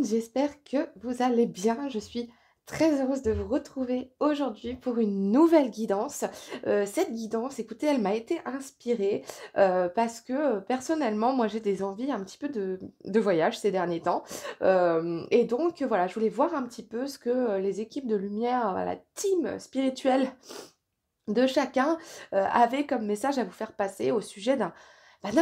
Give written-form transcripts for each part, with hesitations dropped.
j'espère que vous allez bien. Je suis très heureuse de vous retrouver aujourd'hui pour une nouvelle guidance. Cette guidance, écoutez, elle m'a été inspirée, parce que, personnellement, moi, j'ai des envies un petit peu de voyage ces derniers temps. Hem et donc voilà, je voulais voir un petit peu ce que, les équipes de lumière, la team spirituelle de chacun, avait comme message à vous faire passer au sujet d'un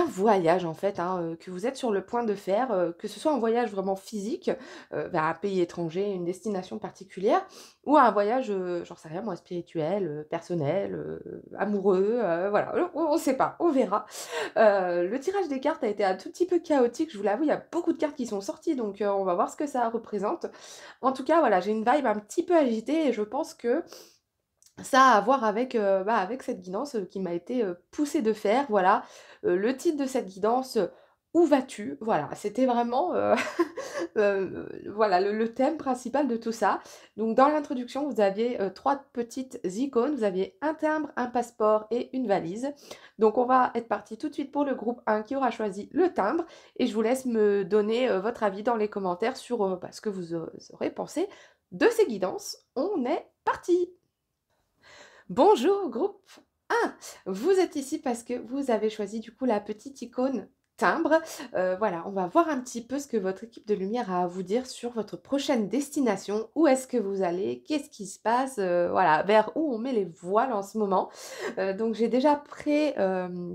voyage en fait, hein, que vous êtes sur le point de faire, que ce soit un voyage vraiment physique, vers un pays étranger, une destination particulière ou un voyage, j'en sais rien moi, spirituel, personnel, amoureux, voilà, on sait pas, on verra. Le tirage des cartes a été un tout petit peu chaotique, je vous l'avoue, il y a beaucoup de cartes qui sont sorties donc on va voir ce que ça représente. En tout cas, voilà, j'ai une vibe un petit peu agitée et je pense que ça a à voir avec, avec cette guidance, qui m'a été, poussée de faire, voilà. Le titre de cette guidance, «Où vas-tu?» Voilà, c'était vraiment, voilà le thème principal de tout ça. Donc dans l'introduction, vous aviez, 3 petites icônes. Vous aviez un timbre, un passeport et une valise. Donc on va être parti tout de suite pour le groupe 1 qui aura choisi le timbre et je vous laisse me donner, votre avis dans les commentaires sur, ce que vous aurez pensé de ces guidances. On est parti! Bonjour groupe 1, vous êtes ici parce que vous avez choisi du coup la petite icône timbre. Voilà, on va voir un petit peu ce que votre équipe de lumière a à vous dire sur votre prochaine destination. Où est-ce que vous allez? Qu'est-ce qui se passe? Voilà, vers où on met les voiles en ce moment. Donc j'ai déjà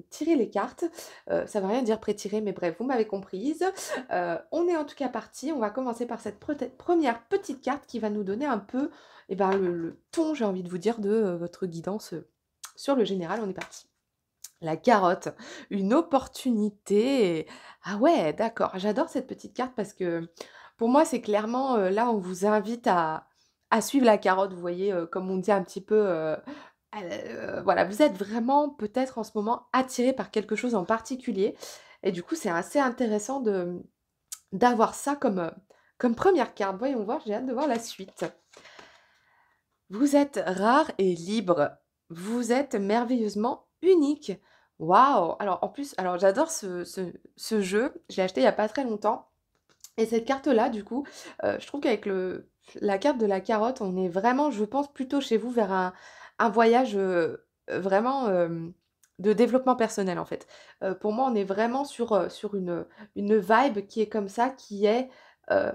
tiré les cartes. Ça veut rien dire pré-tiré, mais bref, vous m'avez comprise. On est en tout cas parti. On va commencer par cette première petite carte qui va nous donner un peu et ben, le ton, j'ai envie de vous dire, de, votre guidance, sur le général. On est parti. La carotte, une opportunité. Ah ouais, d'accord. J'adore cette petite carte parce que, pour moi, c'est clairement, là, on vous invite à suivre la carotte. Vous voyez, comme on dit un petit peu, voilà, vous êtes vraiment peut-être en ce moment attiré par quelque chose en particulier et du coup, c'est assez intéressant d'avoir ça comme 1re carte. Voyons voir, j'ai hâte de voir la suite. Vous êtes rare et libre. Vous êtes merveilleusement unique. Waouh! Alors en plus, alors j'adore ce jeu. Je l'ai acheté il y a pas très longtemps et cette carte-là, du coup, je trouve qu'avec la carte de la carotte, on est vraiment, je pense, plutôt chez vous vers un voyage, vraiment, de développement personnel, en fait. Pour moi, on est vraiment sur une vibe qui est comme ça, qui est, heu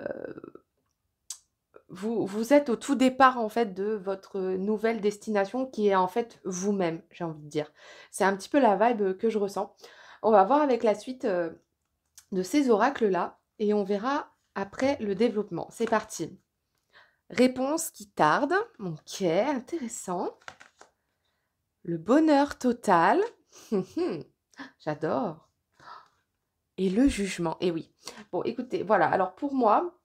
vous êtes au tout départ, en fait, de votre nouvelle destination qui est, en fait, vous-même, j'ai envie de dire. C'est un petit peu la vibe, que je ressens. On va voir avec la suite, de ces oracles-là et on verra après le développement. C'est parti. Réponse qui tarde. OK, intéressant. Le bonheur total. J'adore. Et le jugement. Et oui. Bon, écoutez, voilà. Alors pour moi,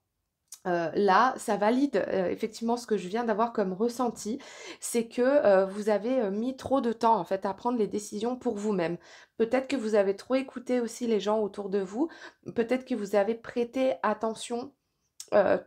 là, ça valide, effectivement ce que je viens d'avoir comme ressenti. C'est que, vous avez, mis trop de temps, en fait, à prendre les décisions pour vous-même. Peut-être que vous avez trop écouté aussi les gens autour de vous. Peut-être que vous avez prêté attention,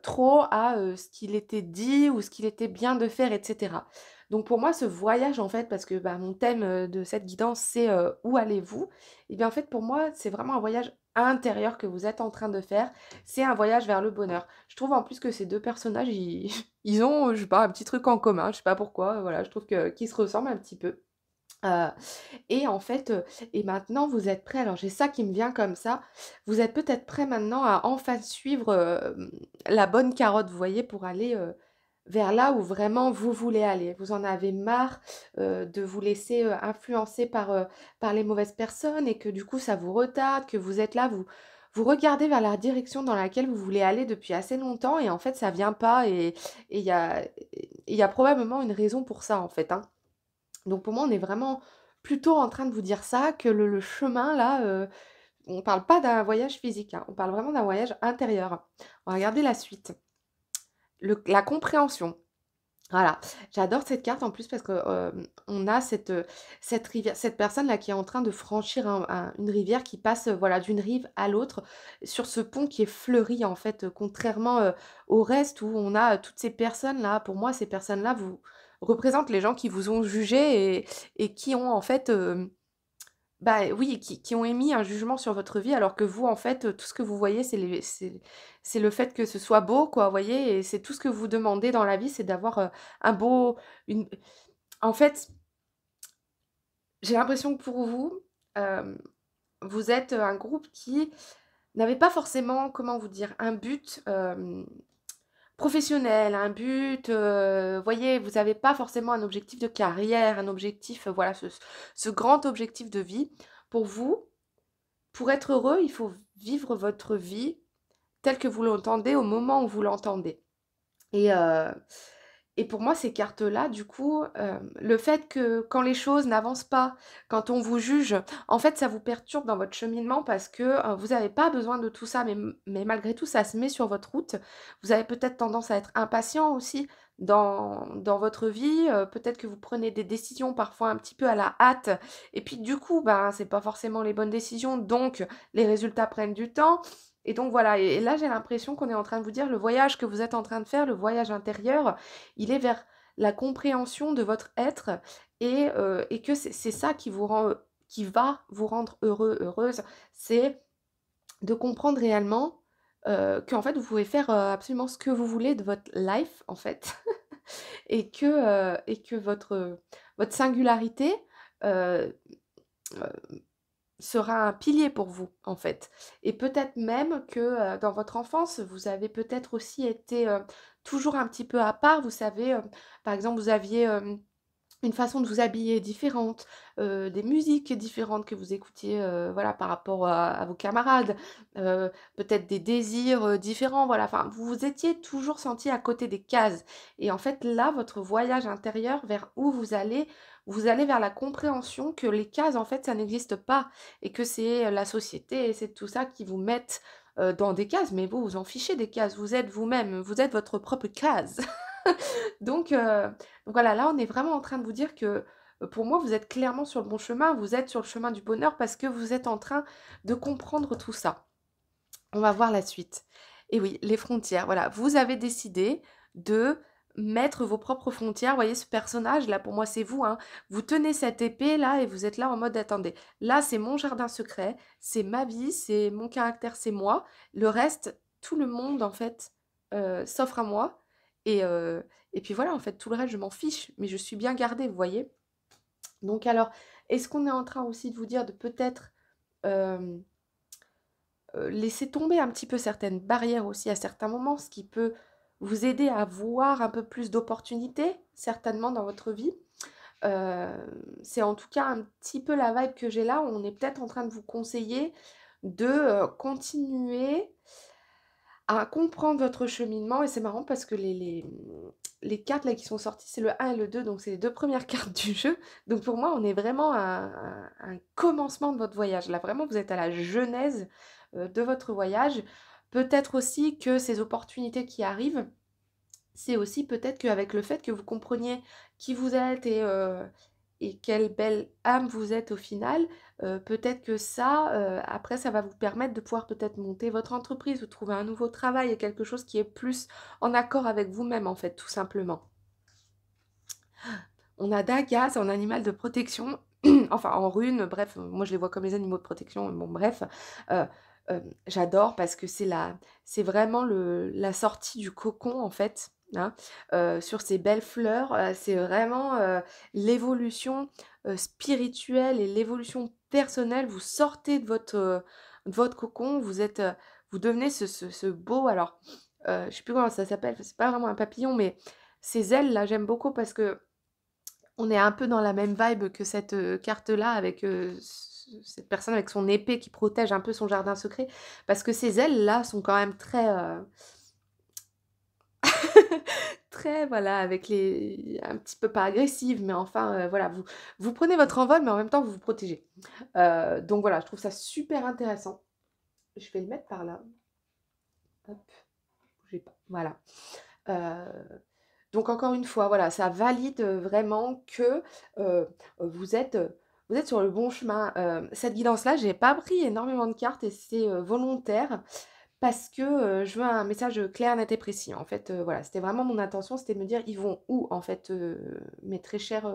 trop à, ce qu'il était dit ou ce qu'il était bien de faire et cetera. Donc pour moi, ce voyage, en fait, parce que, bah, mon thème, de cette guidance, c'est, «Où allez-vous?» et bien, en fait, pour moi, c'est vraiment un voyage intérieur que vous êtes en train de faire. C'est un voyage vers le bonheur. Je trouve en plus que ces 2 personnages, ils ils ont, je sais pas, un petit truc en commun, je sais pas pourquoi, voilà, je trouve qu'ils se ressemblent un petit peu. Heu et en fait, et maintenant vous êtes prêts, alors j'ai ça qui me vient comme ça, vous êtes peut-être prêts maintenant à enfin suivre, la bonne carotte, vous voyez? Pour aller, vers là où vraiment vous voulez aller. Vous en avez marre, de vous laisser, influencer par les mauvaises personnes et que du coup ça vous retarde, que vous êtes là, vous regardez vers la direction dans laquelle vous voulez aller depuis assez longtemps et en fait ça vient pas et il y a probablement une raison pour ça, en fait, hein. Donc pour moi, on est vraiment plutôt en train de vous dire ça, que le chemin là, on parle pas d'un voyage physique, hein, on parle vraiment d'un voyage intérieur. On va regarder la suite. La compréhension. Voilà, j'adore cette carte en plus parce que, on a cette rivière, cette personne-là qui est en train de franchir une rivière qui passe, voilà, d'une rive à l'autre sur ce pont qui est fleuri en fait, contrairement, au reste où on a, toutes ces personnes-là. Pour moi, ces personnes-là vous représentent les gens qui vous ont jugé et qui ont en fait, bah, oui, qui ont émis un jugement sur votre vie alors que vous, en fait, tout ce que vous voyez, c'est le fait que ce soit beau, quoi, vous voyez? Et c'est tout ce que vous demandez dans la vie, c'est d'avoir, un beau une en fait, j'ai l'impression que pour vous, hem, vous êtes, un groupe qui n'avait pas forcément, comment vous dire? Un but, professionnel, un but, voyez, vous avez pas forcément un objectif de carrière, un objectif, voilà, ce grand objectif de vie. Pour vous, pour être heureux, il faut vivre votre vie telle que vous l'entendez au moment où vous l'entendez. Et et pour moi, ces cartes-là, du coup, le fait que quand les choses n'avancent pas, quand on vous juge, en fait, ça vous perturbe dans votre cheminement parce que, vous n'avez pas besoin de tout ça, mais malgré tout, ça se met sur votre route. Vous avez peut-être tendance à être impatient aussi dans votre vie, peut-être que vous prenez des décisions parfois un petit peu à la hâte et puis du coup, ben, c'est pas forcément les bonnes décisions, donc les résultats prennent du temps et donc voilà et là, j'ai l'impression qu'on est en train de vous dire: «Le voyage que vous êtes en train de faire, le voyage intérieur, il est vers la compréhension de votre être et que c'est ça qui vous rend, qui va vous rendre heureux, heureuse. C'est de comprendre réellement, qu'en fait, vous pouvez faire, absolument ce que vous voulez de votre life, en fait et que votre singularité, heu sera un pilier pour vous, en fait. Et peut-être même que, dans votre enfance, vous avez peut-être aussi été, toujours un petit peu à part. Vous savez, par exemple, vous aviez, une façon de vous habiller différente, des musiques différentes que vous écoutiez, voilà, par rapport à vos camarades, peut-être des désirs, différents, voilà. Enfin, vous vous étiez toujours senti à côté des cases et en fait, là, votre voyage intérieur vers où vous allez vers la compréhension que les cases, en fait, ça n'existe pas et que c'est, la société et c'est tout ça qui vous mettent, dans des cases, mais vous vous en fichez des cases. Vous êtes vous-même, vous êtes votre propre case. Donc voilà, là, on est vraiment en train de vous dire que, pour moi, vous êtes clairement sur le bon chemin. Vous êtes sur le chemin du bonheur parce que vous êtes en train de comprendre tout ça. On va voir la suite. Et oui, les frontières, voilà. Vous avez décidé de mettre vos propres frontières. Vous voyez ce personnage-là, pour moi, c'est vous, hein. Vous tenez cette épée-là et vous êtes là en mode: «Attendez, là, c'est mon jardin secret, c'est ma vie, c'est mon caractère, c'est moi. Le reste, tout le monde, en fait, s'offre à moi et et puis voilà, en fait, tout le reste, je m'en fiche, mais je suis bien gardée», vous voyez? Donc alors, est-ce qu'on est en train aussi de vous dire de peut-être, hem laisser tomber un petit peu certaines barrières aussi à certains moments, ce qui peut vous aider à voir un peu plus d'opportunités, certainement dans votre vie. C'est en tout cas un petit peu la vibe que j'ai là. On est peut-être en train de vous conseiller de, continuer à comprendre votre cheminement et c'est marrant parce que les cartes là qui sont sorties, c'est le un et le 2 donc c'est les 2 premières cartes du jeu. Donc pour moi, on est vraiment à un commencement de votre voyage. Là, vraiment, vous êtes à la genèse, de votre voyage. Peut-être aussi que ces opportunités qui arrivent, c'est aussi peut-être qu'avec le fait que vous compreniez qui vous êtes et quelle belle âme vous êtes au final, peut-être que ça, après ça va vous permettre de pouvoir peut-être monter votre entreprise ou trouver un nouveau travail et quelque chose qui est plus en accord avec vous-même, en fait, tout simplement. On a Daga, c'est un animal de protection, enfin en rune, bref, moi je les vois comme les animaux de protection, bon bref. Heu, J'adore parce que c'est vraiment la sortie du cocon en fait, hein, sur ces belles fleurs, c'est vraiment, l'évolution, spirituelle et l'évolution personnelle. Vous sortez de votre cocon, vous devenez ce beau alors, je sais plus comment ça s'appelle, c'est pas vraiment un papillon mais ces ailes là, j'aime beaucoup parce que on est un peu dans la même vibe que cette, carte-là avec, cette personne avec son épée qui protège un peu son jardin secret. Parce que ces ailes-là sont quand même très, très voilà, avec les un petit peu pas agressives, mais enfin, voilà, vous prenez votre envol, mais en même temps vous vous protégez. Donc voilà, je trouve ça super intéressant. Je vais le mettre par là. Hop, bougez pas. Voilà. Donc encore une fois, voilà, ça valide, vraiment que, vous vous êtes sur le bon chemin. Cette guidance-là, j'ai pas pris énormément de cartes et c'est, volontaire parce que, je veux un message, clair, net et précis. En fait, voilà, c'était vraiment mon intention, c'était de me dire: «Ils vont où en fait, mes très chères,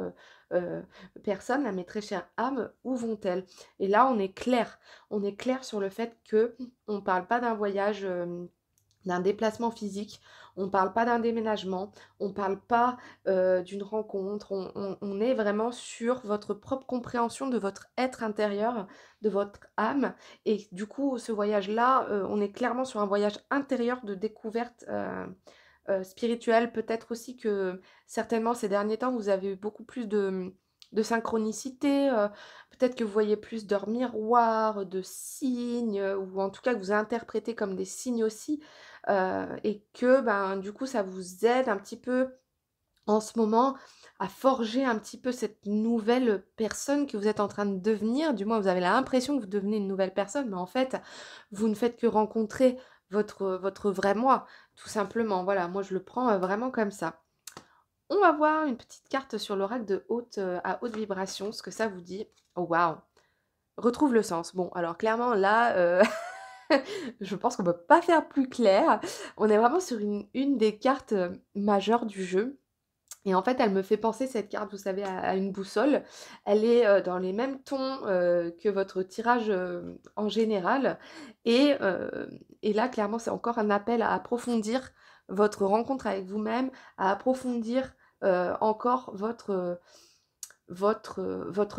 heu, personnes là, mes très chères âmes, où vont-elles?» Et là, on est clair. On est clair sur le fait qu'on parle pas d'un voyage, d'un déplacement physique, on parle pas d'un déménagement, on parle pas, d'une rencontre, on est vraiment sur votre propre compréhension de votre être intérieur, de votre âme et du coup, ce voyage-là, on est clairement sur un voyage intérieur de découverte, spirituelle. Peut-être aussi que, certainement, ces derniers temps, vous avez eu beaucoup plus de synchronicité, peut-être que vous voyez plus d'heures miroirs, de signes, ou en tout cas que vous interprétez comme des signes aussi. Et que, ben, du coup, ça vous aide un petit peu en ce moment à forger un petit peu cette nouvelle personne que vous êtes en train de devenir. Du moins, vous avez l'impression que vous devenez une nouvelle personne, mais en fait, vous ne faites que rencontrer votre vrai moi, tout simplement. Voilà, moi je le prends, vraiment comme ça. On va voir une petite carte sur l'oracle de haute, à haute vibration, ce que ça vous dit. Oh waouh! Retrouve le sens. Bon, alors clairement là, je pense qu'on peut pas faire plus clair. On est vraiment sur une des cartes, majeures du jeu et en fait, elle me fait penser cette carte, vous savez, à une boussole. Elle est, dans les mêmes tons, que votre tirage, en général et là, clairement, c'est encore un appel à approfondir votre rencontre avec vous-même, à approfondir, encore votre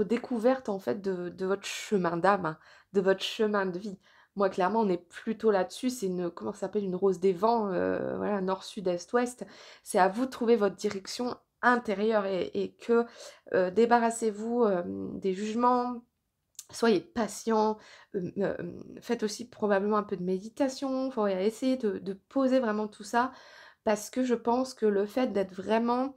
découverte en fait de votre chemin d'âme, hein, de votre chemin de vie. Moi, clairement, on est plutôt là-dessus, c'est une comment ça s'appelle? Une rose des vents, voilà, nord, sud, est, ouest. C'est à vous de trouver votre direction intérieure et que, débarrassez-vous, des jugements, soyez patient, faites aussi probablement un peu de méditation, faut essayer de poser vraiment tout ça parce que je pense que le fait d'être vraiment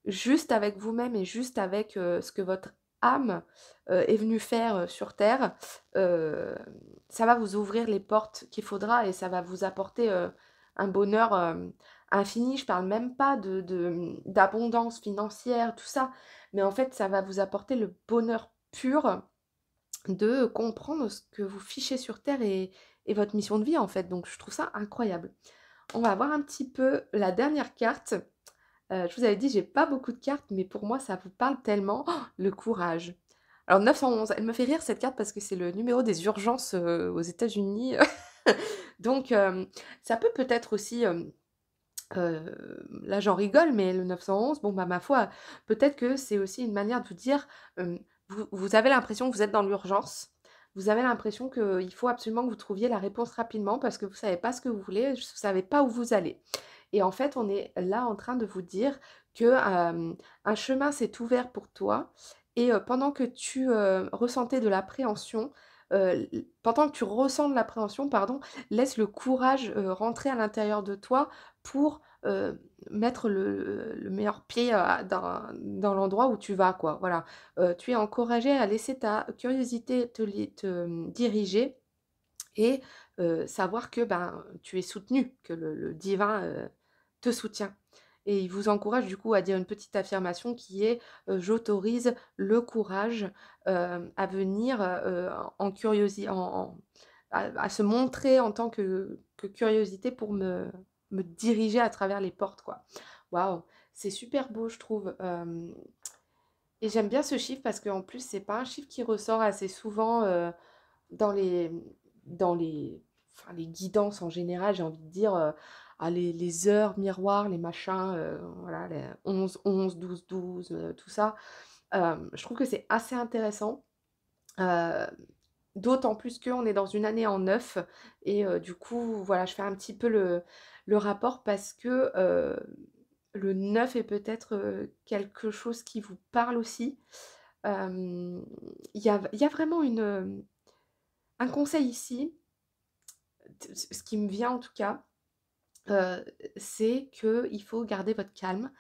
juste avec vous-même et juste avec, ce que votre âme, est venue faire, sur terre, heu, ça va vous ouvrir les portes qu'il faudra et ça va vous apporter, un bonheur, infini. Je parle même pas d'abondance financière, tout ça, mais en fait, ça va vous apporter le bonheur pur de comprendre ce que vous fichez sur terre et votre mission de vie, en fait, donc je trouve ça incroyable. On va voir un petit peu la dernière carte. Je vous avais dit, j'ai pas beaucoup de cartes, mais pour moi, ça vous parle tellement. Oh, le courage. Alors 911, elle me fait rire cette carte parce que c'est le numéro des urgences, aux États-Unis. Donc ça peut peut-être aussi, là j'en rigole, mais le 911, bon, bah, ma foi, peut-être que c'est aussi une manière de vous dire, vous avez l'impression que vous êtes dans l'urgence. Vous avez l'impression qu'il faut absolument que vous trouviez la réponse rapidement parce que vous savez pas ce que vous voulez, vous savez pas où vous allez. Et en fait, on est là en train de vous dire que, un chemin s'est ouvert pour toi et pendant que tu, ressentais de l'appréhension, pendant que tu ressens de l'appréhension, pardon, laisse le courage, rentrer à l'intérieur de toi pour, mettre le meilleur pied, dans l'endroit où tu vas, quoi. Voilà, tu es encouragé à laisser ta curiosité te diriger et savoir que, ben, tu es soutenu, que le divin, te soutient et il vous encourage du coup à dire une petite affirmation qui est, «J'autorise le courage, à venir, en curiosi en à se montrer en tant que curiosité pour me diriger à travers les portes», quoi. Waouh! C'est super beau je trouve, et j'aime bien ce chiffre parce qu'en plus c'est pas un chiffre qui ressort assez souvent, dans les dans les enfin les guidances en général, j'ai envie de dire, les heures miroirs, les machins, voilà, les 11-11, 12-12, tout ça. Je trouve que c'est assez intéressant, heu, d'autant plus qu'on est dans une année en 9 et du coup, voilà, je fais un petit peu le rapport parce que, le 9 est peut-être, quelque chose qui vous parle aussi. Hem, il y a vraiment un conseil ici, ce qui me vient en tout cas, heu, c'est qu'il faut garder votre calme,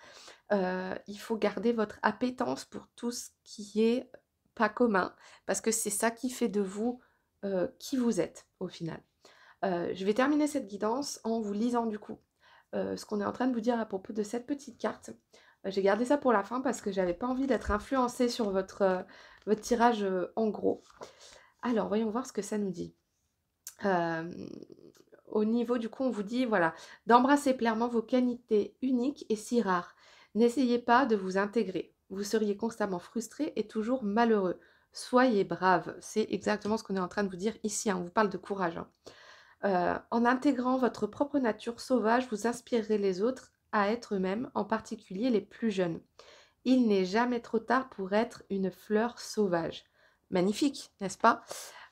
il faut garder votre appétence pour tout ce qui est pas commun, parce que c'est ça qui fait de vous, qui vous êtes au final. Je vais terminer cette guidance en vous lisant du coup, ce qu'on est en train de vous dire à propos de cette petite carte. J'ai gardé ça pour la fin parce que j'avais pas envie d'être influencée sur votre tirage, en gros. Alors voyons voir ce que ça nous dit. Hem au niveau du coup, on vous dit, voilà, d'embrasser pleinement vos qualités uniques et si rares. N'essayez pas de vous intégrer. Vous seriez constamment frustré et toujours malheureux. Soyez brave. C'est exactement ce qu'on est en train de vous dire ici, hein. On vous parle de courage, hein. En intégrant votre propre nature sauvage, vous inspirerez les autres à être eux-mêmes, en particulier les plus jeunes. Il n'est jamais trop tard pour être une fleur sauvage. Magnifique, n'est-ce pas?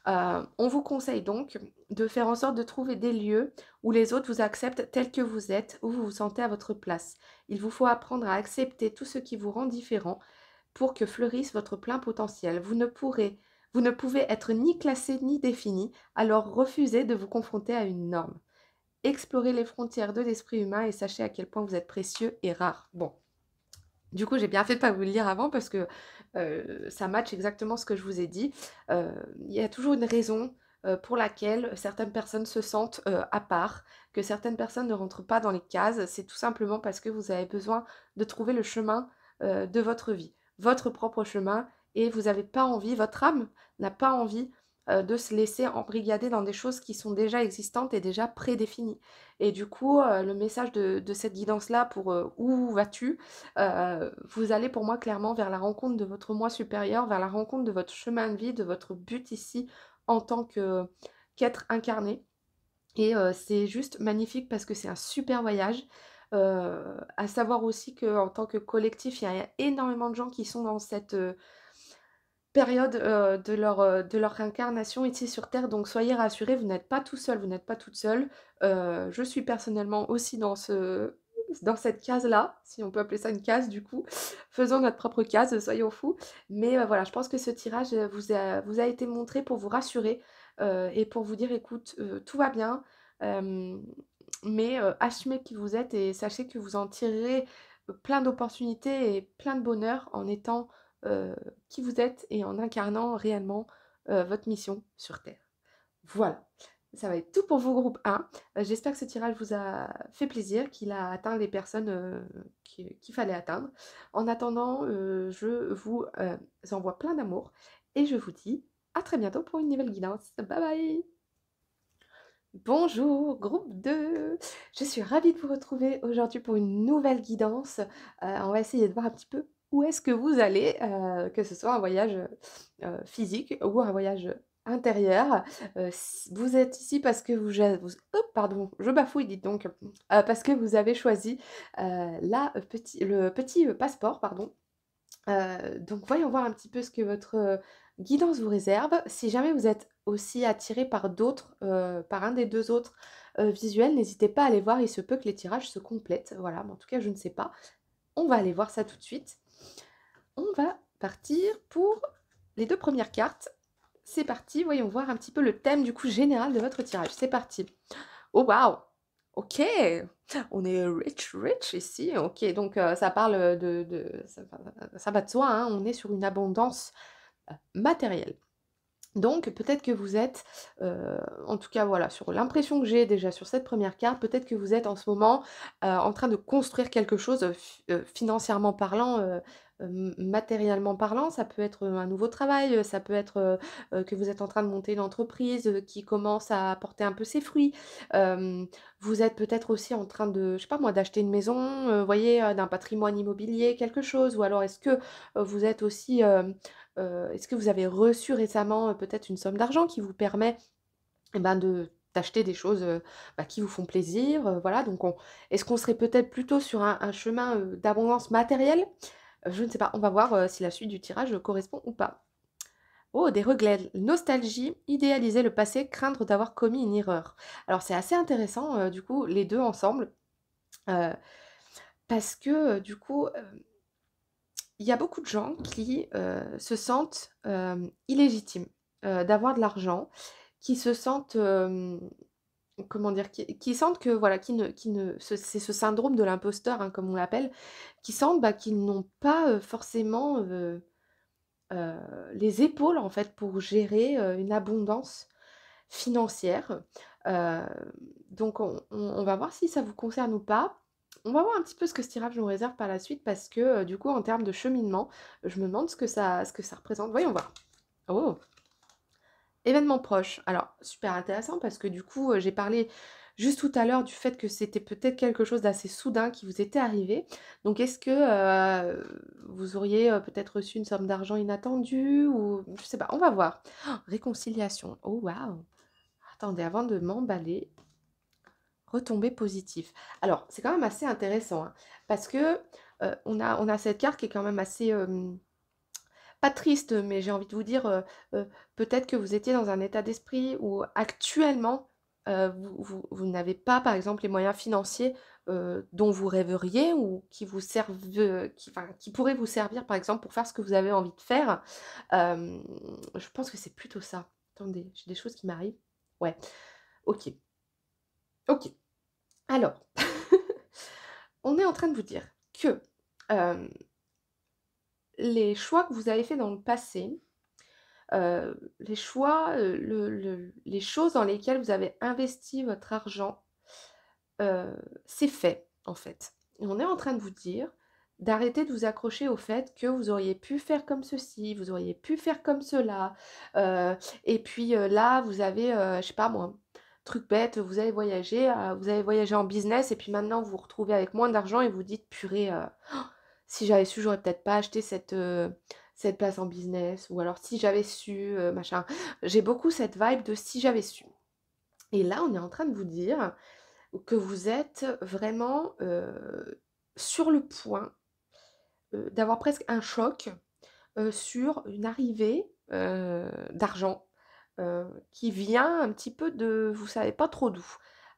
On vous conseille donc de faire en sorte de trouver des lieux où les autres vous acceptent tels que vous êtes, où vous vous sentez à votre place. Il vous faut apprendre à accepter tout ce qui vous rend différent pour que fleurisse votre plein potentiel. Vous ne pouvez être ni classé ni défini, alors refusez de vous confronter à une norme. Explorez les frontières de l'esprit humain et sachez à quel point vous êtes précieux et rare. Bon, du coup, j'ai bien fait de pas vous le lire avant parce que ça match exactement ce que je vous ai dit. Il y a toujours une raison pour laquelle certaines personnes se sentent à part, que certaines personnes ne rentrent pas dans les cases. C'est tout simplement parce que vous avez besoin de trouver le chemin de votre vie, votre propre chemin, et vous n'avez pas envie, votre âme n'a pas envie de se laisser embrigader dans des choses qui sont déjà existantes et déjà prédéfinies. Et du coup, le message de cette guidance-là pour où vas-tu, vous allez pour moi clairement vers la rencontre de votre moi supérieur, vers la rencontre de votre chemin de vie, de votre but ici en tant qu'être incarné. Et c'est juste magnifique parce que c'est un super voyage. À savoir aussi qu'en tant que collectif, il y a énormément de gens qui sont dans cette période de leur incarnation ici sur Terre. Donc soyez rassurés, vous n'êtes pas tout seul, vous n'êtes pas toute seule. Je suis personnellement aussi dans cette case-là, si on peut appeler ça une case du coup. Faisons notre propre case, soyons fous. Mais voilà, je pense que ce tirage vous a été montré pour vous rassurer et pour vous dire, écoute, tout va bien, mais assumez qui vous êtes et sachez que vous en tirerez plein d'opportunités et plein de bonheur en étant euh, qui vous êtes et en incarnant réellement votre mission sur Terre. Voilà, ça va être tout pour vous, groupe 1. J'espère que ce tirage vous a fait plaisir, qu'il a atteint les personnes qu'il fallait atteindre. En attendant, je vous envoie plein d'amour et je vous dis à très bientôt pour une nouvelle guidance. Bye bye! Bonjour, groupe 2. Je suis ravie de vous retrouver aujourd'hui pour une nouvelle guidance. On va essayer de voir un petit peu où est-ce que vous allez, que ce soit un voyage physique ou un voyage intérieur. Vous êtes ici parce que oh, pardon, je bafouille, dites donc, parce que vous avez choisi le petit passeport, pardon. Donc voyons voir un petit peu ce que votre guidance vous réserve. Si jamais vous êtes aussi attiré par d'autres, par un des deux autres visuels, n'hésitez pas à aller voir, il se peut que les tirages se complètent. Voilà, mais en tout cas, je ne sais pas. On va aller voir ça tout de suite. On va partir pour les deux premières cartes. C'est parti, voyons voir un petit peu le thème du coup général de votre tirage. C'est parti. Oh waouh! OK! On est rich ici. OK, donc ça parle ça va de soi, hein, on est sur une abondance, matérielle. Donc peut-être que vous êtes, en tout cas voilà, sur l'impression que j'ai déjà sur cette première carte, peut-être que vous êtes en ce moment, en train de construire quelque chose, financièrement parlant, matériellement parlant. Ça peut être, un nouveau travail, ça peut être, que vous êtes en train de monter une entreprise, qui commence à porter un peu ses fruits. Vous êtes peut-être aussi en train de, je sais pas moi, d'acheter une maison, voyez, d'un patrimoine immobilier, quelque chose. Ou alors est-ce que, vous êtes aussi, est-ce que vous avez reçu récemment, peut-être une somme d'argent qui vous permet, eh ben, d'acheter des choses, bah, qui vous font plaisir, voilà, donc on est-ce qu'on serait peut-être plutôt sur un chemin, d'abondance matérielle? Je ne sais pas, on va voir, si la suite du tirage, correspond ou pas. Oh, des regrets, nostalgie, idéaliser le passé, craindre d'avoir commis une erreur. Alors c'est assez intéressant, du coup, les 2 ensemble, heu, parce que, du coup, il y a beaucoup de gens qui, se sentent, illégitimes, d'avoir de l'argent, qui se sentent, comment dire? Qui sentent que voilà, qui ne c'est ce syndrome de l'imposteur, hein, comme on l'appelle, qui sentent, bah, qu'ils n'ont pas, forcément, heu, les épaules, en fait, pour gérer, une abondance financière. Heu, donc on va voir si ça vous concerne ou pas. On va voir un petit peu ce que ce tirage nous réserve par la suite parce que, du coup, en termes de cheminement, je me demande ce que ça représente. Voyons voir. Oh! Événement proche. Alors, super intéressant parce que du coup, j'ai parlé juste tout à l'heure du fait que c'était peut-être quelque chose d'assez soudain qui vous était arrivé. Donc est-ce que, vous auriez, peut-être reçu une somme d'argent inattendue ou je sais pas, on va voir. Réconciliation, oh waouh! Attendez, avant de m'emballer, retombées positives. Alors, c'est quand même assez intéressant, hein, parce que, on a cette carte qui est quand même assez, pas triste, mais j'ai envie de vous dire, peut-être que vous étiez dans un état d'esprit où actuellement, vous n'avez pas, par exemple, les moyens financiers, dont vous rêveriez ou qui vous servent, qui pourraient vous servir, par exemple, pour faire ce que vous avez envie de faire. Hem, je pense que c'est plutôt ça. Attendez, j'ai des choses qui m'arrivent. Ouais, OK, OK. Alors, on est en train de vous dire que, hem, les choix que vous avez faits dans le passé, les choix, les choses dans lesquelles vous avez investi votre argent, c'est fait, en fait. Et on est en train de vous dire d'arrêter de vous accrocher au fait que vous auriez pu faire comme ceci, vous auriez pu faire comme cela, heu et puis, là, vous avez, je sais pas moi, truc bête, vous avez voyagé en business et puis maintenant vous vous retrouvez avec moins d'argent et vous dites: «Purée, si j'avais su, j'aurais peut-être pas acheté cette place en business» ou alors «Si j'avais su, machin». J'ai beaucoup cette vibe de «si j'avais su» et là, on est en train de vous dire que vous êtes vraiment, sur le point, d'avoir presque un choc, sur une arrivée, d'argent, qui vient un petit peu de vous savez pas trop d'où.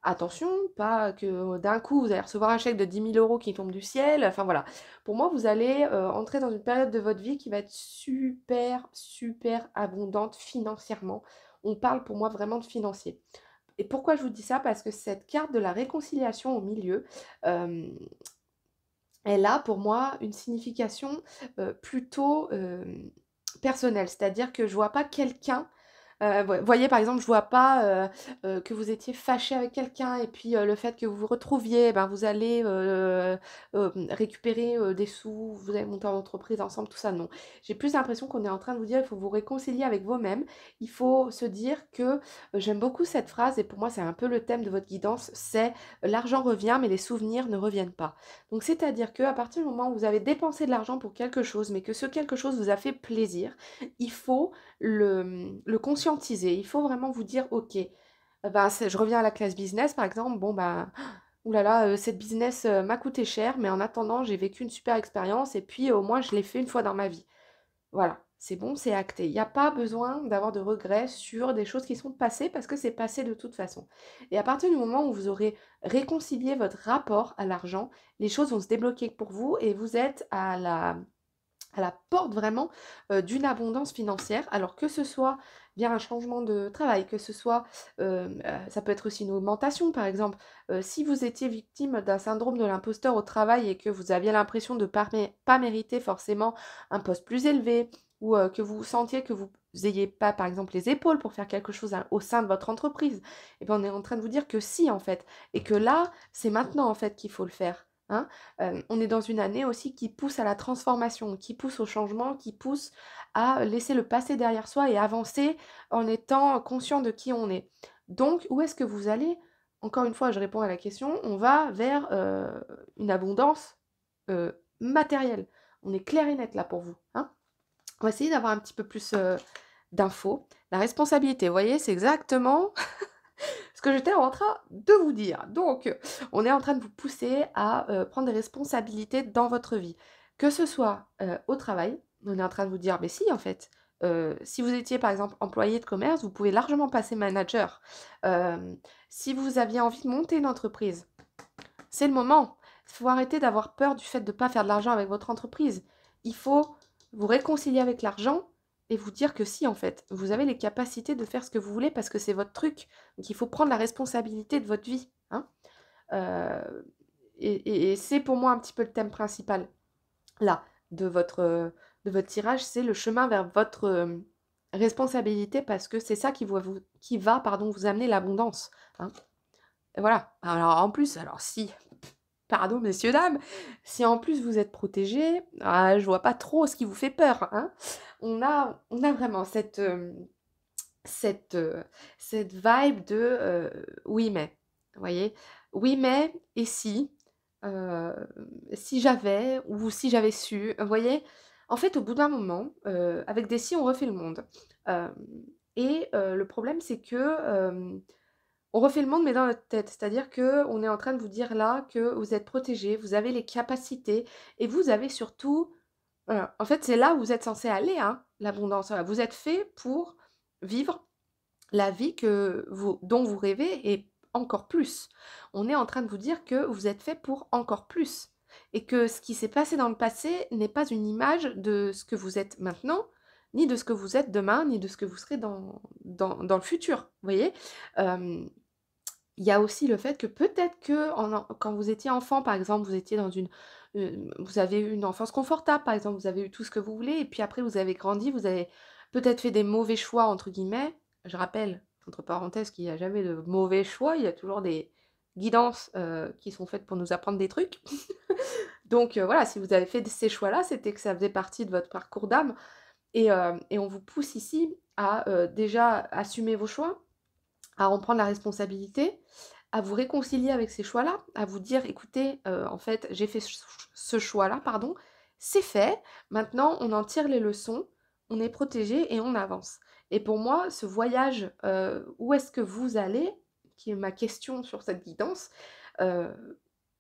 Attention, pas que d'un coup vous allez recevoir un chèque de 10 000 € qui tombe du ciel, enfin voilà. Pour moi, vous allez, entrer dans une période de votre vie qui va être super, super abondante financièrement. On parle pour moi vraiment de financier. Et pourquoi je vous dis ça? Parce que cette carte de la réconciliation au milieu, hem, elle a pour moi une signification, plutôt, personnelle. C'est-à-dire que je vois pas quelqu'un, voyez, par exemple, je vois pas, que vous étiez fâché avec quelqu'un et puis, le fait que vous vous retrouviez, ben, vous allez, récupérer, des sous, vous allez monter en entreprise ensemble, tout ça, non. J'ai plus l'impression qu'on est en train de vous dire: «Il faut vous réconcilier avec vous-même». Il faut se dire que, j'aime beaucoup cette phrase et pour moi, c'est un peu le thème de votre guidance, c'est: «L'argent revient, mais les souvenirs ne reviennent pas». Donc c'est-à-dire qu'à partir du moment où vous avez dépensé de l'argent pour quelque chose, mais que ce quelque chose vous a fait plaisir, il faut le conscientiser. Il faut vraiment vous dire: «OK, ben, c'est je reviens à la classe business par exemple, bon ben, ouh là là, cette business, m'a coûté cher, mais en attendant, j'ai vécu une super expérience et puis au moins je l'ai fait une fois dans ma vie». Voilà, c'est bon, c'est acté. Il y a pas besoin d'avoir de regrets sur des choses qui sont passées parce que c'est passé de toute façon. Et à partir du moment où vous aurez réconcilié votre rapport à l'argent, les choses vont se débloquer pour vous et vous êtes à la porte vraiment, d'une abondance financière. Alors que ce soit via un changement de travail, que ce soit, ça peut être aussi une augmentation par exemple. Si vous étiez victime d'un syndrome de l'imposteur au travail et que vous aviez l'impression de pas mériter forcément un poste plus élevé ou, que vous sentiez que vous ayez pas par exemple les épaules pour faire quelque chose au sein de votre entreprise, et ben, on est en train de vous dire que si en fait et que là, c'est maintenant en fait qu'il faut le faire, hein. On est dans une année aussi qui pousse à la transformation, qui pousse au changement, qui pousse à laisser le passé derrière soi et avancer en étant conscient de qui on est. Donc, où est-ce que vous allez? Encore une fois, je réponds à la question, on va vers, une abondance, matérielle. On est clair et net là pour vous, hein? On va essayer d'avoir un petit peu plus, d'infos. La responsabilité, vous voyez, c'est exactement ce que j'étais en train de vous dire. Donc, on est en train de vous pousser à, prendre des responsabilités dans votre vie. Que ce soit, au travail, on est en train de vous dire: «Mais si en fait, si vous étiez par exemple employé de commerce, vous pouvez largement passer manager». Si vous aviez envie de monter une entreprise, c'est le moment. Il faut arrêter d'avoir peur du fait de ne pas faire de l'argent avec votre entreprise. Il faut vous réconcilier avec l'argent et vous dire que si, en fait, vous avez les capacités de faire ce que vous voulez parce que c'est votre truc. Donc il faut prendre la responsabilité de votre vie, hein. Et c'est pour moi un petit peu le thème principal, là, de votre tirage, c'est le chemin vers votre, responsabilité parce que c'est ça qui va, pardon, vous amener l'abondance, hein. Et voilà. Alors en plus, alors si pardon messieurs dames, si en plus vous êtes protégés, ah je vois pas trop ce qui vous fait peur, hein. On a vraiment cette, cette vibe de, oui mais. Vous voyez? Oui, mais et heu, si j'avais ou si j'avais su, vous voyez? En fait, au bout d'un moment, avec des si, on refait le monde. Hem le problème, c'est que, on refait le monde, mais dans notre tête. C'est-à-dire qu'on est en train de vous dire là que vous êtes protégés, vous avez les capacités et vous avez surtout en fait, c'est là où vous êtes censés aller, hein, l'abondance. Voilà, vous êtes fait pour vivre la vie que vous dont vous rêvez et encore plus. On est en train de vous dire que vous êtes fait pour encore plus et que ce qui s'est passé dans le passé n'est pas une image de ce que vous êtes maintenant, ni de ce que vous êtes demain, ni de ce que vous serez dans le futur, vous voyez? Hem il y a aussi le fait que peut-être que quand vous étiez enfant, par exemple, vous étiez dans vous avez eu une enfance confortable, par exemple, vous avez eu tout ce que vous voulez et puis après vous avez grandi, vous avez peut-être fait des «mauvais choix» entre guillemets. Je rappelle, entre parenthèses, qu'il y a jamais de mauvais choix, il y a toujours des guidances, qui sont faites pour nous apprendre des trucs. Donc voilà, si vous avez fait ces choix-là, c'était que ça faisait partie de votre parcours d'âme et on vous pousse ici à, déjà assumer vos choix, à en prendre la responsabilité, à vous réconcilier avec ces choix-là, à vous dire: «Écoutez, en fait, j'ai fait ce choix-là, pardon, c'est fait, maintenant on en tire les leçons, on est protégé et on avance». Et pour moi, ce voyage, où est-ce que vous allez, qui est ma question sur cette guidance, heu,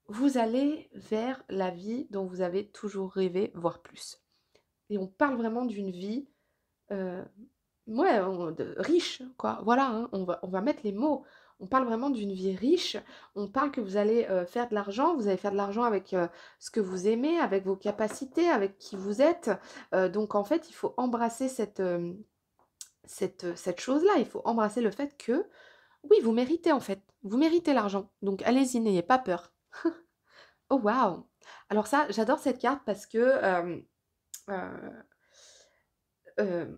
vous allez vers la vie dont vous avez toujours rêvé, voire plus. Et on parle vraiment d'une vie, heu ouais, on de riche, quoi. Voilà, hein, on va mettre les mots. On parle vraiment d'une vie riche. On parle que vous allez, faire de l'argent. Vous allez faire de l'argent avec, ce que vous aimez, avec vos capacités, avec qui vous êtes. Donc en fait, il faut embrasser cette chose-là. Il faut embrasser le fait que, oui, vous méritez, en fait. Vous méritez l'argent. Donc allez-y, n'ayez pas peur. Oh waouh! Alors ça, j'adore cette carte parce que, heu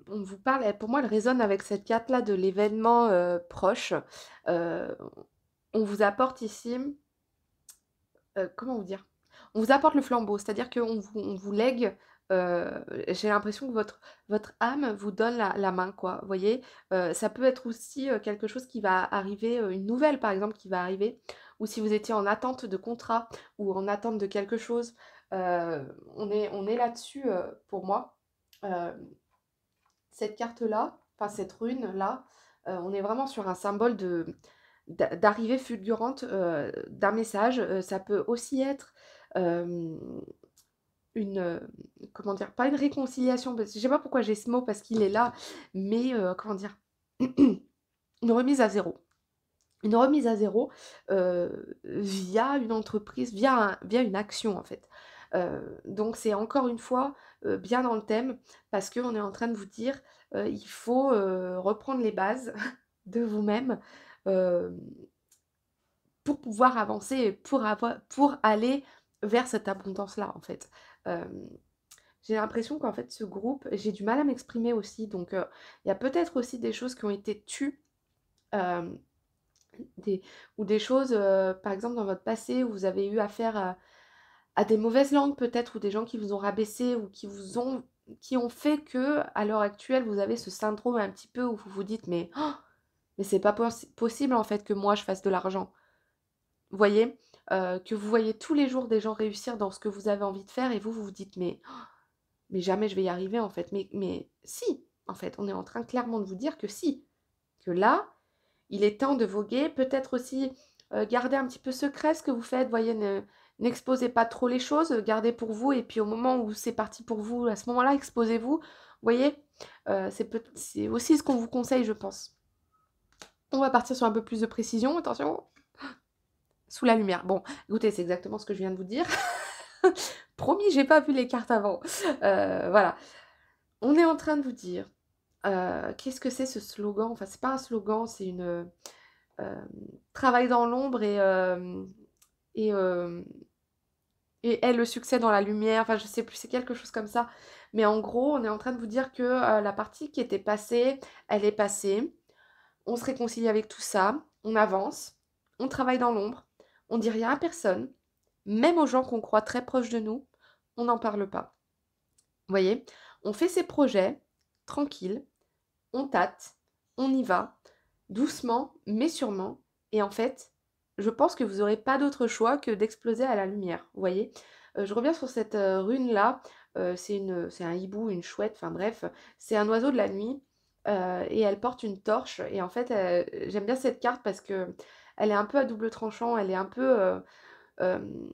on vous parle pour moi, elle résonne avec cette carte-là de l'événement, proche. Heu, on vous apporte ici, comment vous dire? On vous apporte le flambeau, c'est-à-dire qu'on vous lègue, j'ai l'impression que votre âme vous donne la main, quoi, vous voyez? Ça peut être aussi, quelque chose qui va arriver, une nouvelle, par exemple, qui va arriver, ou si vous étiez en attente de contrat ou en attente de quelque chose, on est là-dessus, pour moi. Hem Cette carte-là, enfin cette rune-là, on est vraiment sur un symbole d'arrivée fulgurante, d'un message. Ça peut aussi être, hem, une, comment dire? Pas une réconciliation, parce que je sais pas pourquoi j'ai ce mot parce qu'il est là, mais, comment dire? Une remise à zéro. Une remise à zéro, via une entreprise, via une action, en fait. Donc c'est encore une fois, bien dans le thème parce qu'on est en train de vous dire, il faut, reprendre les bases de vous-même, hem, pour pouvoir avancer et pour aller vers cette abondance-là, en fait. Hem, j'ai l'impression qu'en fait ce groupe j'ai du mal à m'exprimer aussi donc il y a peut-être aussi des choses qui ont été tues, hem des des choses, par exemple dans votre passé où vous avez eu affaire à des mauvaises langues peut-être ou des gens qui vous ont rabaissé ou qui ont fait que à l'heure actuelle, vous avez ce syndrome un petit peu où vous vous dites: «Mais mais c'est pas possible en fait que moi je fasse de l'argent». Vous voyez? Que vous voyez tous les jours des gens réussir dans ce que vous avez envie de faire et vous, vous vous dites: mais jamais je vais y arriver en fait». Mais si, en fait, on est en train clairement de vous dire que si, que là il est temps de voguer, peut-être aussi, garder un petit peu secret ce que vous faites, voyez? N'exposez pas trop les choses, gardez pour vous et puis au moment où c'est parti pour vous, à ce moment-là, exposez-vous, voyez? C'est aussi ce qu'on vous conseille, je pense. On va partir sur un peu plus de précision, attention, sous la lumière. Bon, écoutez, c'est exactement ce que je viens de vous dire. Promis, j'ai pas vu les cartes avant. Voilà. On est en train de vous dire, qu'est-ce que c'est ce slogan? Enfin, c'est pas un slogan, c'est Hem, travaille dans l'ombre et hem et aie le succès dans la lumière, enfin je sais plus, c'est quelque chose comme ça. Mais en gros, on est en train de vous dire que, la partie qui était passée, elle est passée. On se réconcilie avec tout ça, on avance, on travaille dans l'ombre, on dit rien à personne, même aux gens qu'on croit très proches de nous, on n'en parle pas. Vous voyez? On fait ses projets, tranquille, on tâte, on y va, doucement mais sûrement et en fait je pense que vous aurez pas d'autre choix que d'exploser à la lumière, vous voyez? Je reviens sur cette, rune-là, c'est un hibou, une chouette, enfin bref, c'est un oiseau de la nuit, et elle porte une torche et en fait, j'aime bien cette carte parce que elle est un peu à double tranchant, elle est un peu, hem,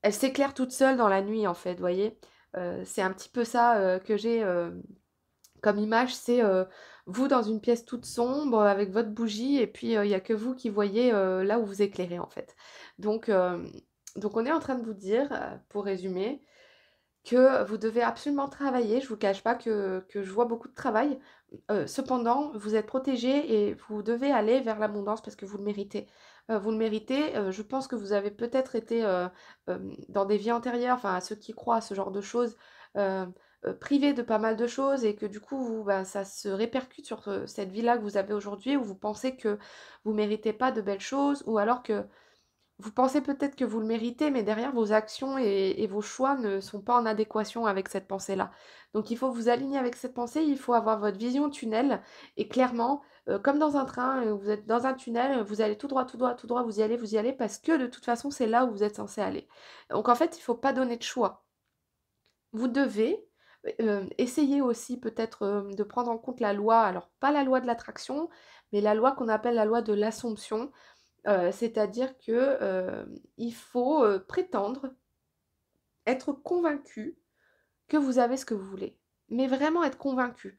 elle s'éclaire toute seule dans la nuit, en fait, vous voyez? C'est un petit peu ça, que j'ai, comme image, c'est, vous dans une pièce toute sombre avec votre bougie et puis, il y a que vous qui voyez, là où vous éclairez, en fait. Donc, donc on est en train de vous dire, pour résumer, que vous devez absolument travailler. Je vous cache pas que je vois beaucoup de travail. Cependant, vous êtes protégés et vous devez aller vers l'abondance parce que vous le méritez. Vous le méritez, je pense que vous avez peut-être été, dans des vies antérieures, enfin, à ceux qui croient à ce genre de choses, heu privés de pas mal de choses et que du coup, vous, bah, ça se répercute sur, cette vie-là que vous avez aujourd'hui où vous pensez que vous méritez pas de belles choses ou alors que vous pensez peut-être que vous le méritez, mais derrière vos actions et vos choix ne sont pas en adéquation avec cette pensée-là. Donc il faut vous aligner avec cette pensée, il faut avoir votre vision tunnel et clairement, comme dans un train, vous êtes dans un tunnel, vous allez tout droit, tout droit, tout droit, vous y allez parce que de toute façon, c'est là où vous êtes censé aller. Donc en fait, il faut pas donner de choix. Vous devez, essayer aussi peut-être, de prendre en compte la loi, alors pas la loi de l'attraction, mais la loi qu'on appelle la loi de l'assomption. C'est-à-dire que, il faut, prétendre être convaincu que vous avez ce que vous voulez. Mais vraiment être convaincu.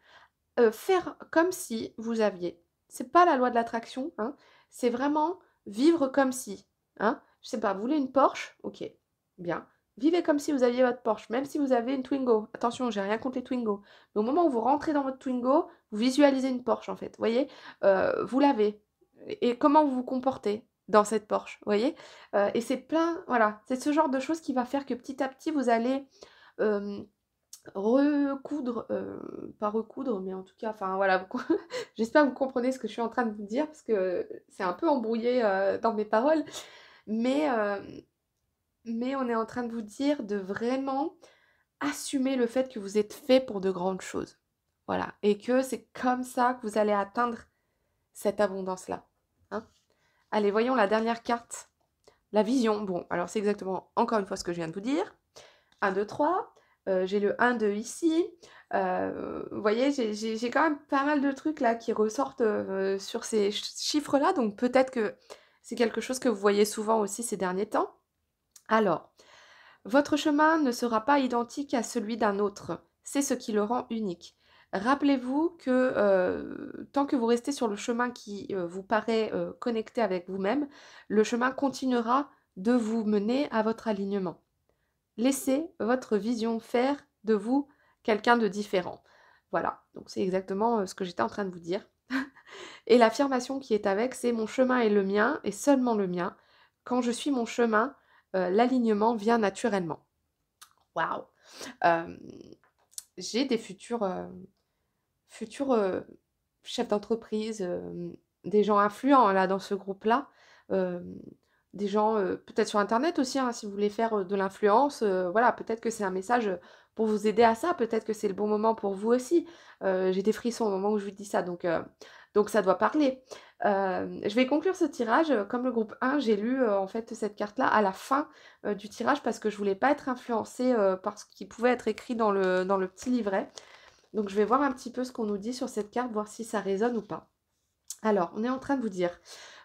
Faire comme si vous aviez. C'est pas la loi de l'attraction, hein, c'est vraiment vivre comme si, hein. Je sais pas, vous voulez une Porsche? OK, bien. Vivez comme si vous aviez votre Porsche, même si vous avez une Twingo. Attention, j'ai rien contre les Twingo. Mais au moment où vous rentrez dans votre Twingo, vous visualisez une Porsche, en fait, vous voyez? Vous l'avez et comment vous vous comportez dans cette Porsche, vous voyez? Et c'est plein voilà, c'est ce genre de choses qui va faire que petit à petit vous allez, hem recoudre, pas recoudre, mais en tout cas, enfin voilà, vous com j'espère que vous comprenez ce que je suis en train de vous dire parce que c'est un peu embrouillé, dans mes paroles, mais on est en train de vous dire de vraiment assumer le fait que vous êtes fait pour de grandes choses. Voilà et que c'est comme ça que vous allez atteindre cette abondance-là, hein. Allez, voyons la dernière carte, la vision. Bon, alors c'est exactement encore une fois ce que je viens de vous dire. 1, 2, 3. J'ai le 1, 2 ici. Vous voyez, j'ai quand même pas mal de trucs là qui ressortent, sur ces chiffres-là, donc peut-être que c'est quelque chose que vous voyez souvent aussi ces derniers temps. Alors, votre chemin ne sera pas identique à celui d'un autre. C'est ce qui le rend unique. Rappelez-vous que, tant que vous restez sur le chemin qui, vous paraît, connecté avec vous-même, le chemin continuera de vous mener à votre alignement. Laissez votre vision faire de vous quelqu'un de différent. Voilà, donc c'est exactement, ce que j'étais en train de vous dire et l'affirmation qui est avec, c'est: «Mon chemin est le mien et seulement le mien. Quand je suis mon chemin, l'alignement vient naturellement». Waouh! Hem, j'ai des futurs, chefs d'entreprise, des gens influents là dans ce groupe-là, hem, des gens, peut-être sur internet aussi, hein, si vous voulez faire, de l'influence, voilà, peut-être que c'est un message, pour vous aider à ça, peut-être que c'est le bon moment pour vous aussi. J'ai des frissons au moment où je vous dis ça, donc ça doit parler. Je vais conclure ce tirage, comme le groupe 1, j'ai lu, en fait, cette carte-là à la fin, du tirage parce que je voulais pas être influencée, par ce qui pouvait être écrit dans le petit livret. Donc je vais voir un petit peu ce qu'on nous dit sur cette carte, voir si ça résonne ou pas. Alors, on est en train de vous dire,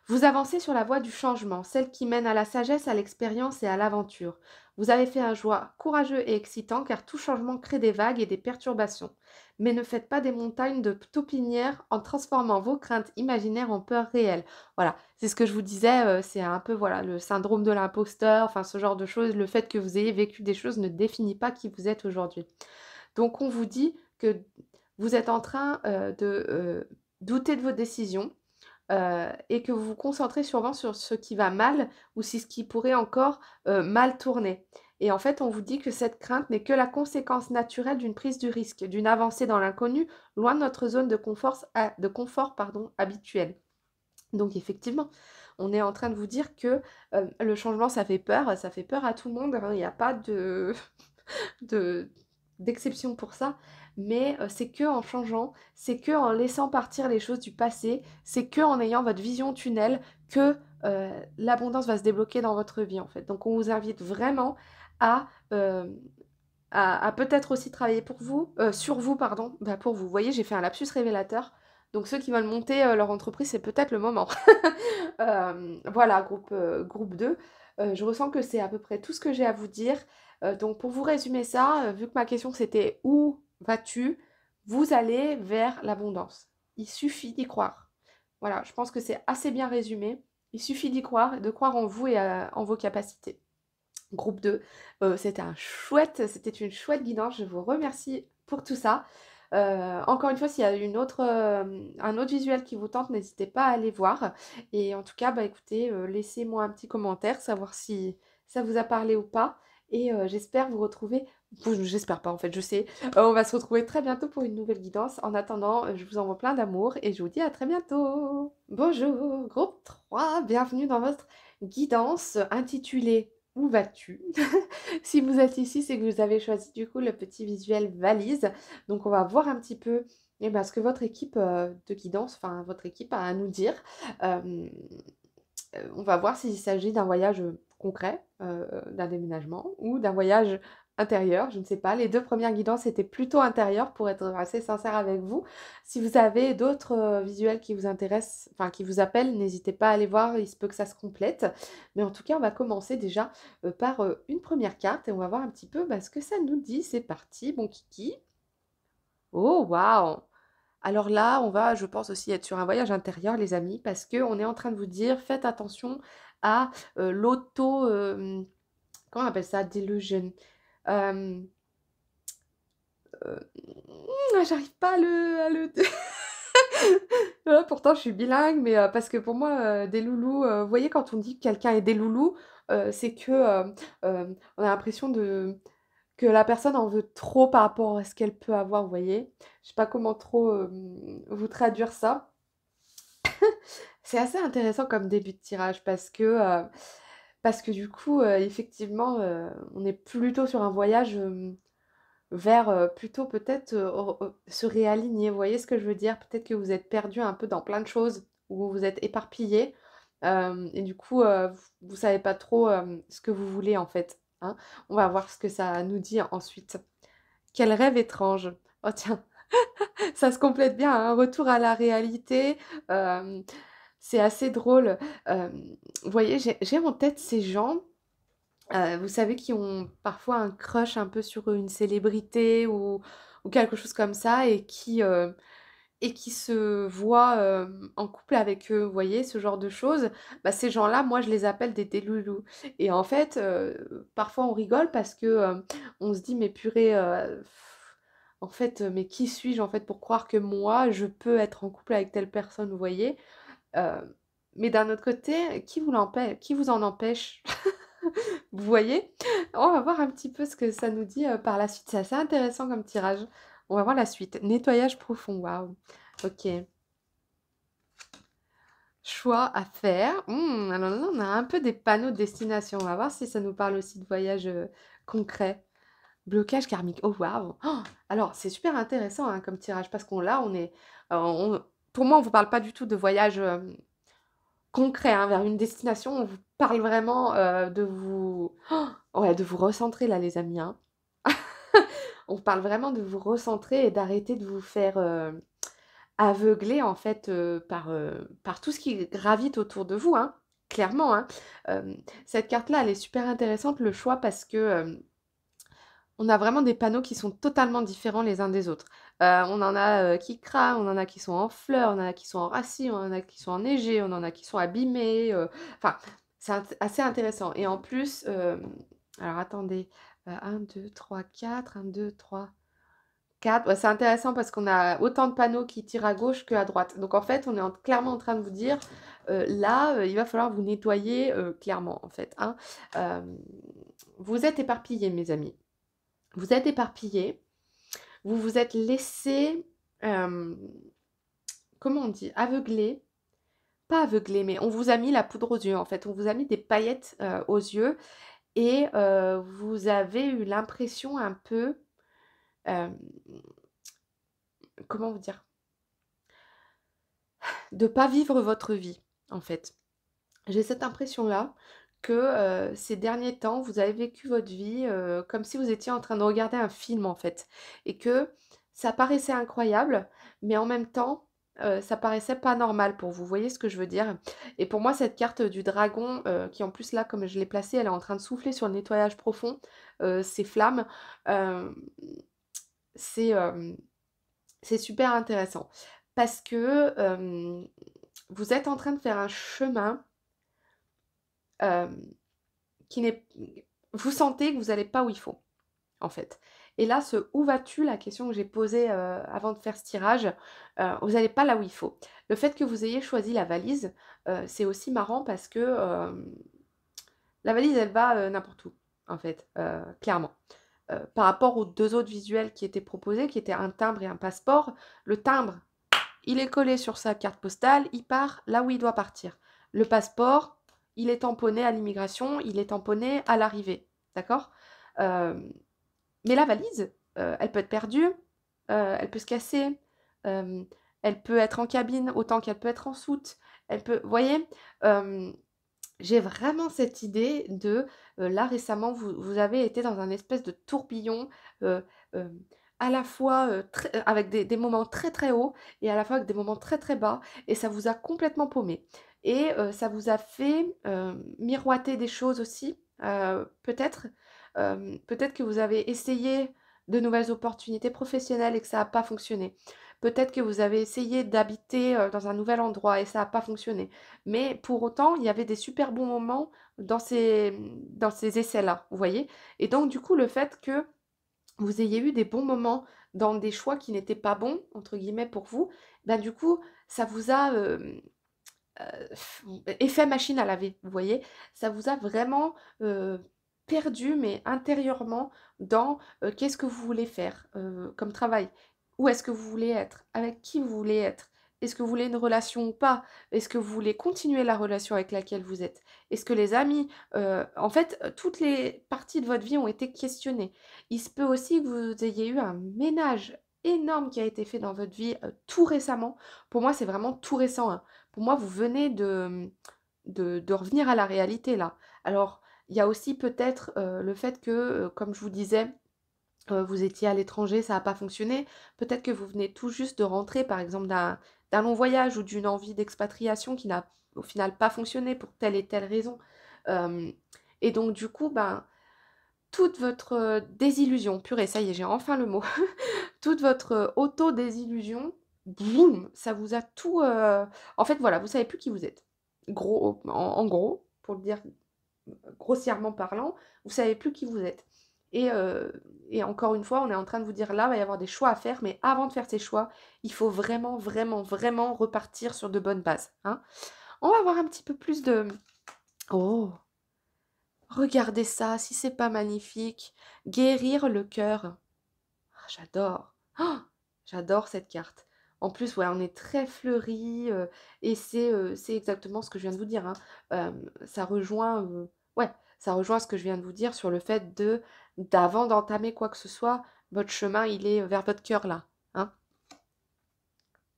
vous avancez sur la voie du changement, celle qui mène à la sagesse, à l'expérience et à l'aventure. Vous avez fait un choix courageux et excitant car tout changement crée des vagues et des perturbations. Mais ne faites pas des montagnes de taupinières en transformant vos craintes imaginaires en peurs réelles. Voilà, c'est ce que je vous disais, c'est un peu voilà, le syndrome de l'imposteur, enfin ce genre de choses. Le fait que vous ayez vécu des choses ne définit pas qui vous êtes aujourd'hui. Donc on vous dit que vous êtes en train, douter de vos décisions, et que vous vous concentrez souvent sur ce qui va mal ou si ce qui pourrait encore, mal tourner. Et en fait, on vous dit que cette crainte n'est que la conséquence naturelle d'une prise du risque, d'une avancée dans l'inconnu, loin de notre zone de confort, pardon, habituelle. Donc effectivement, on est en train de vous dire que, le changement ça fait peur à tout le monde, hein, il n'y a pas de de d'exception pour ça. mais c'est que en changeant, c'est que en laissant partir les choses du passé, c'est que en ayant votre vision tunnel que l'abondance va se débloquer dans votre vie en fait. Donc on vous invite vraiment à, euh, à peut-être aussi travailler pour vous, sur vous, pardon, bah pour vous. Vous voyez, j'ai fait un lapsus révélateur. Donc ceux qui veulent monter leur entreprise, c'est peut-être le moment. Voilà, groupe 2. Je ressens que c'est à peu près tout ce que j'ai à vous dire. Donc pour vous résumer ça, vu que ma question c'était où vas-tu, vous allez vers l'abondance. Il suffit d'y croire. Voilà, je pense que c'est assez bien résumé. Il suffit d'y croire, de croire en vous et en vos capacités. Groupe 2, c'était une chouette guidance. Je vous remercie pour tout ça. Encore une fois, s'il y a un autre visuel qui vous tente, n'hésitez pas à aller voir. Et en tout cas, bah écoutez, laissez-moi un petit commentaire, savoir si ça vous a parlé ou pas. Et j'espère vous retrouver. J'espère pas en fait, je sais. On va se retrouver très bientôt pour une nouvelle guidance. En attendant, je vous envoie plein d'amour et je vous dis à très bientôt. Bonjour, groupe 3, bienvenue dans votre guidance intitulée Où vas-tu? Si vous êtes ici, c'est que vous avez choisi du coup le petit visuel valise. Donc on va voir un petit peu eh ben, ce que votre équipe de guidance, enfin votre équipe a à nous dire. Euh, on va voir s'il s'agit d'un voyage concret, d'un déménagement ou d'un voyage intérieur, je ne sais pas. Les deux premières guidances étaient plutôt intérieures pour être assez sincère avec vous. Si vous avez d'autres visuels qui vous intéressent, enfin qui vous appellent, n'hésitez pas à aller voir, il se peut que ça se complète. Mais en tout cas, on va commencer déjà par une première carte et on va voir un petit peu bah, ce que ça nous dit. C'est parti, bon Kiki. Oh, waouh! Alors là, on va, je pense aussi être sur un voyage intérieur, les amis, parce que on est en train de vous dire, faites attention à comment on appelle ça? Delusion. Euh, J'arrive pas à le. Pourtant, je suis bilingue, mais parce que pour moi, des loulous, vous voyez, quand on dit que quelqu'un est des loulous, c'est que on a l'impression que la personne en veut trop par rapport à ce qu'elle peut avoir, vous voyez. Je sais pas comment trop vous traduire ça. C'est assez intéressant comme début de tirage parce que du coup, effectivement, on est plutôt sur un voyage vers plutôt peut-être se réaligner. Vous voyez ce que je veux dire? Peut-être que vous êtes perdu un peu dans plein de choses ou vous vous êtes éparpillé et du coup, vous savez pas trop ce que vous voulez en fait. Hein. On va voir ce que ça nous dit ensuite. Quel rêve étrange. Oh tiens, ça se complète bien, un retour à la réalité. euh, c'est assez drôle. Euh, vous voyez, j'ai en tête ces gens, vous savez, qui ont parfois un crush un peu sur une célébrité ou quelque chose comme ça et qui se voient en couple avec eux. Vous voyez, ce genre de choses. Bah, ces gens-là, moi, je les appelle des déloulous. Et en fait, parfois, on rigole parce que on se dit, mais purée, en fait, mais qui suis-je en fait pour croire que moi, je peux être en couple avec telle personne, vous voyez? Euh, mais d'un autre côté, qui vous en empêche? Vous voyez? On va voir un petit peu ce que ça nous dit par la suite. C'est assez intéressant comme tirage. On va voir la suite. Nettoyage profond, waouh. Ok. Choix à faire. Alors là, on a un peu des panneaux de destination. On va voir si ça nous parle aussi de voyage concret. Blocage karmique. Oh, waouh. Oh, alors, c'est super intéressant hein, comme tirage parce qu'on là, on est. Pour moi, on ne vous parle pas du tout de voyage concret hein, vers une destination. On vous parle vraiment de vous. Oh, ouais, de vous recentrer là, les amis. Hein. On vous parle vraiment de vous recentrer et d'arrêter de vous faire aveugler en fait par tout ce qui gravite autour de vous. Hein. Clairement. Hein. Cette carte-là, elle est super intéressante, le choix, parce que on a vraiment des panneaux qui sont totalement différents les uns des autres. On en a qui crament, on en a qui sont en fleurs, on en a qui sont en racines, on en a qui sont enneigés, on en a qui sont abîmés. Enfin, c'est assez intéressant. Et en plus, alors attendez, 1, 2, 3, 4, 1, 2, 3, 4. Ouais, c'est intéressant parce qu'on a autant de panneaux qui tirent à gauche qu'à droite. Donc en fait, on est clairement en train de vous dire, là, il va falloir vous nettoyer clairement en fait. Hein. Euh, vous êtes éparpillés, mes amis. Vous êtes éparpillés. Vous vous êtes laissé, comment on dit, aveuglé. Pas aveuglé, mais on vous a mis la poudre aux yeux en fait. On vous a mis des paillettes aux yeux et vous avez eu l'impression un peu, euh, comment vous dire? De pas vivre votre vie, en fait. J'ai cette impression-là que, ces derniers temps, vous avez vécu votre vie, comme si vous étiez en train de regarder un film, en fait, et que ça paraissait incroyable, mais en même temps, ça paraissait pas normal pour vous. Vous voyez ce que je veux dire? Et pour moi, cette carte du dragon, qui en plus là, comme je l'ai placée, elle est en train de souffler sur le nettoyage profond, ses flammes, hem, c'est, c'est super intéressant parce que, vous êtes en train de faire un chemin, hem qui n'est vous sentez que vous allez pas où il faut, en fait. Et là, ce «Où vas-tu?» la question que j'ai posée, avant de faire ce tirage, vous n'allez pas là où il faut. Le fait que vous ayez choisi la valise, c'est aussi marrant parce que, la valise, elle va, n'importe où, en fait, clairement. Par rapport aux 2 autres visuels qui étaient proposés, qui étaient un timbre et un passeport, le timbre, il est collé sur sa carte postale, il part là où il doit partir. Le passeport, il est tamponné à l'immigration, il est tamponné à l'arrivée, d'accord? Hem, mais la valise, elle peut être perdue, elle peut se casser, hem, elle peut être en cabine autant qu'elle peut être en soute. Elle peut vous voyez? Hem, j'ai vraiment cette idée de, là récemment vous avez été dans un espèce de tourbillon, heu, hem, à la fois, très avec des moments très, très hauts et à la fois avec des moments très, très bas et ça vous a complètement paumé et ça vous a fait, miroiter des choses aussi, peut-être. Peut-être que vous avez essayé de nouvelles opportunités professionnelles et que ça a pas fonctionné. Peut-être que vous avez essayé d'habiter, dans un nouvel endroit et ça a pas fonctionné. Mais pour autant, il y avait des super bons moments dans ces essais-là, vous voyez? Et donc du coup, le fait que vous ayez eu des bons moments dans des choix qui n'étaient pas «bons» entre guillemets pour vous, bah, du coup, ça vous a, effet machine à laver, vous voyez? Ça vous a vraiment, perdu, mais intérieurement dans, qu'est-ce que vous voulez faire, comme travail? Où est-ce que vous voulez être? Avec qui vous voulez être? Est-ce que vous voulez une relation ou pas? Est-ce que vous voulez continuer la relation avec laquelle vous êtes? Est-ce que les amis, en fait, toutes les parties de votre vie ont été questionnées. Il se peut aussi que vous ayez eu un ménage énorme qui a été fait dans votre vie, tout récemment. Pour moi, c'est vraiment tout récent, hein. Pour moi, vous venez de revenir à la réalité là. Alors, il y a aussi peut-être, le fait que, comme je vous disais, vous étiez à l'étranger, ça n'a pas fonctionné. Peut-être que vous venez tout juste de rentrer, par exemple, d'un long voyage ou d'une envie d'expatriation qui n'a, au final, pas fonctionné pour telle et telle raison. Hem et donc du coup, ben, toute votre, désillusion purée, ça y est, j'ai enfin le mot. Toute votre, auto-désillusion, boum, ça vous a tout, en fait, voilà, vous savez plus qui vous êtes. Gros en gros, pour le dire grossièrement parlant, vous savez plus qui vous êtes et encore une fois, on est en train de vous dire là, il va y avoir des choix à faire, mais avant de faire ces choix, il faut vraiment, vraiment, vraiment repartir sur de bonnes bases, hein. On va avoir un petit peu plus de oh! Regardez ça, si c'est pas magnifique. Guérir le cœur. Ah, j'adore. Ah, j'adore cette carte. En plus, ouais, on est très fleuri, et c'est exactement ce que je viens de vous dire, hein. Ça rejoint, ouais, ça rejoint ce que je viens de vous dire sur le fait d'avant d'entamer quoi que ce soit, votre chemin, il est vers votre cœur là, hein.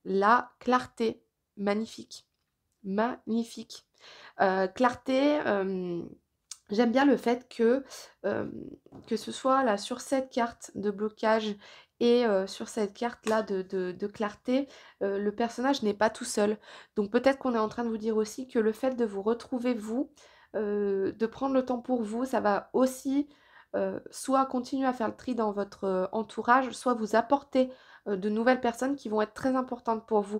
La clarté, magnifique, magnifique. Clarté, j'aime bien le fait hem, que ce soit là sur cette carte de blocage et sur cette carte-là de clarté, le personnage n'est pas tout seul. Donc peut-être qu'on est en train de vous dire aussi que le fait de vous retrouver vous, de prendre le temps pour vous, ça va aussi, soit continuer à faire le tri dans votre, entourage, soit vous apporter, de nouvelles personnes qui vont être très importantes pour vous.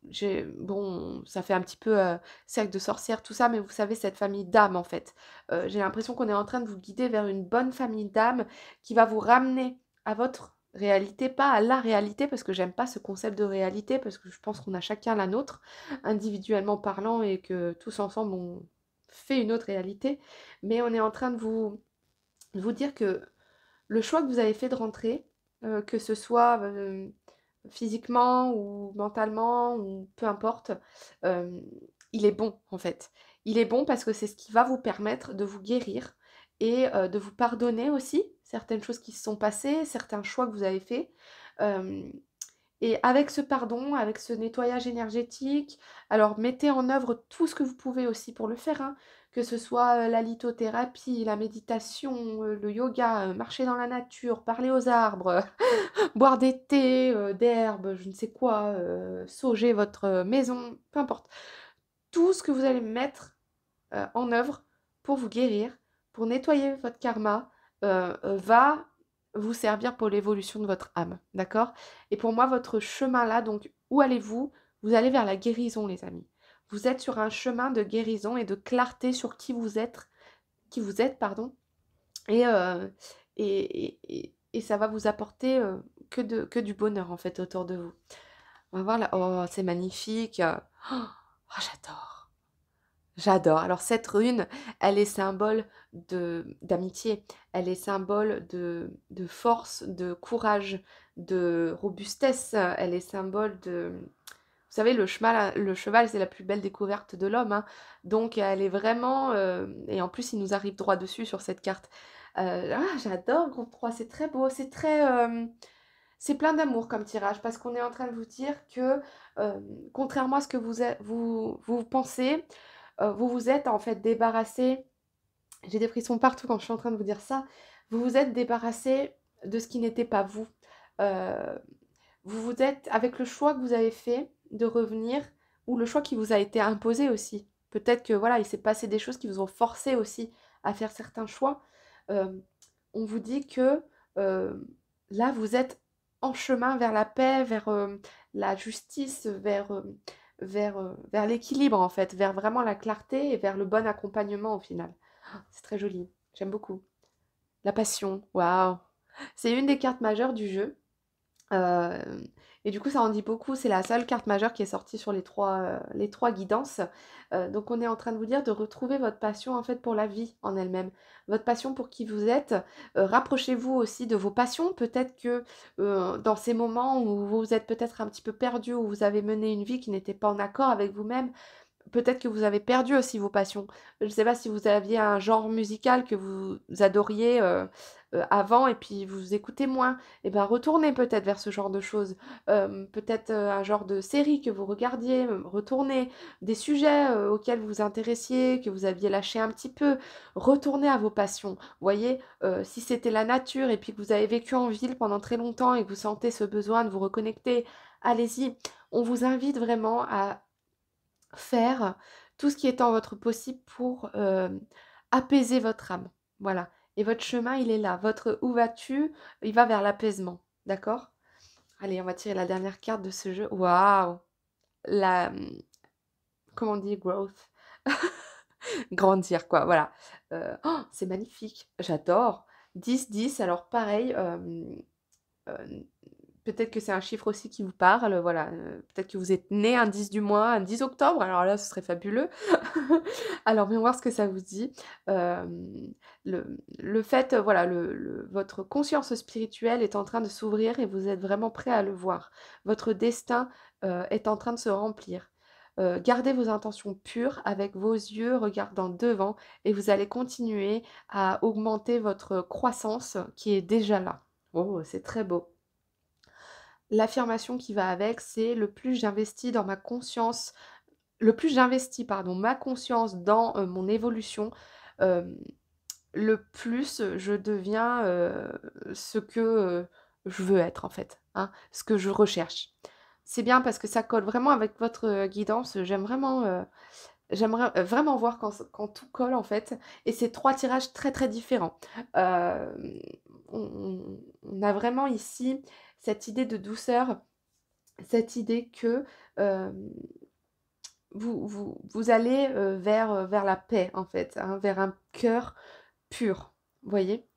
J'ai bon, ça fait un petit peu, cercle de sorcières, tout ça, mais vous savez, cette famille d'âmes, en fait. J'ai l'impression qu'on est en train de vous guider vers une bonne famille d'âmes qui va vous ramener à votre réalité, pas à la réalité, parce que j'aime pas ce concept de réalité, parce que je pense qu'on a chacun la nôtre, individuellement parlant, et que tous ensemble, on fait une autre réalité. Mais on est en train de vous dire que le choix que vous avez fait de rentrer, que ce soit, physiquement ou mentalement ou peu importe, hem, il est bon, en fait. Il est bon parce que c'est ce qui va vous permettre de vous guérir et de vous pardonner aussi certaines choses qui se sont passées, certains choix que vous avez faits. Hem et avec ce pardon, avec ce nettoyage énergétique, alors mettez en œuvre tout ce que vous pouvez aussi pour le faire, hein, que ce soit, la lithothérapie, la méditation, le yoga, marcher dans la nature, parler aux arbres, boire des thés, d'herbes, je ne sais quoi, sauger votre, maison, peu importe. Tout ce que vous allez mettre, en œuvre pour vous guérir, pour nettoyer votre karma, va vous servir pour l'évolution de votre âme, d'accord? Et pour moi, votre chemin là, donc où allez-vous? Vous allez vers la guérison, les amis. Vous êtes sur un chemin de guérison et de clarté sur qui vous êtes, pardon, et et ça va vous apporter, que du bonheur, en fait, autour de vous. On va voir là, oh, c'est magnifique, oh, j'adore. J'adore. Alors cette rune, elle est symbole de d'amitié, elle est symbole de force, de courage, de robustesse, elle est symbole de vous savez le cheval, c'est la plus belle découverte de l'homme, hein, donc elle est vraiment, et en plus il nous arrive droit dessus sur cette carte. J'adore groupe 3, c'est très beau, c'est très, c'est plein d'amour comme tirage parce qu'on est en train de vous dire que, contrairement à ce que vous pensez, vous vous êtes en fait débarrassé, j'ai des frissons partout quand je suis en train de vous dire ça, vous vous êtes débarrassé de ce qui n'était pas vous. Heu, vous vous êtes avec le choix que vous avez fait de revenir ou le choix qui vous a été imposé aussi. Peut-être que voilà, il s'est passé des choses qui vous ont forcé aussi à faire certains choix. Hem, on vous dit que, heu, là, vous êtes en chemin vers la paix, vers, la justice, vers l'équilibre en fait, vers vraiment la clarté et vers le bon accompagnement au final. C'est très joli, j'aime beaucoup. La passion, waouh! C'est une des cartes majeures du jeu. Hem et du coup, ça en dit beaucoup. C'est la seule carte majeure qui est sortie sur les 3 guidances. Donc on est en train de vous dire de retrouver votre passion, en fait, pour la vie en elle-même. Votre passion pour qui vous êtes. Rapprochez-vous aussi de vos passions. Peut-être que, dans ces moments où vous êtes peut-être un petit peu perdu, où vous avez mené une vie qui n'était pas en accord avec vous-même, peut-être que vous avez perdu aussi vos passions. Je ne sais pas si vous aviez un genre musical que vous adoriez, avant et puis vous écoutez moins. Et ben, retournez peut-être vers ce genre de choses. Peut-être, un genre de série que vous regardiez, retournez. Des sujets, auxquels vous vous intéressiez, que vous aviez lâché un petit peu. Retournez à vos passions. Vous voyez, si c'était la nature et puis que vous avez vécu en ville pendant très longtemps et que vous sentez ce besoin de vous reconnecter, allez-y. On vous invite vraiment à faire tout ce qui est en votre possible pour, apaiser votre âme. Voilà et votre chemin, il est là. Votre «Où vas-tu?» il va vers l'apaisement, d'accord? Allez, on va tirer la dernière carte de ce jeu. Waouh! La, comment on dit? Growth. Grandir quoi, voilà. C'est magnifique, j'adore. 10-10, alors pareil, heu peut-être que c'est un chiffre aussi qui vous parle, voilà, peut-être que vous êtes né un 10 du mois, un 10 octobre, alors là, ce serait fabuleux. Alors voyons voir ce que ça vous dit. Le fait, voilà, votre conscience spirituelle est en train de s'ouvrir et vous êtes vraiment prêt à le voir. Votre destin, est en train de se remplir. Gardez vos intentions pures avec vos yeux regardant devant et vous allez continuer à augmenter votre croissance qui est déjà là. Oh, c'est très beau. L'affirmation qui va avec, c'est: «Le plus j'investis dans ma conscience le plus j'investis, pardon, ma conscience dans, mon évolution, hem, le plus je deviens, ce que, je veux être en fait, hein, ce que je recherche». C'est bien parce que ça colle vraiment avec votre, guidance, j'aimerais, vraiment voir quand tout colle en fait et c'est 3 tirages très, très différents. Hem, on a vraiment ici cette idée de douceur, cette idée que, hem, vous allez, vers la paix en fait, hein, vers un cœur pur, vous voyez?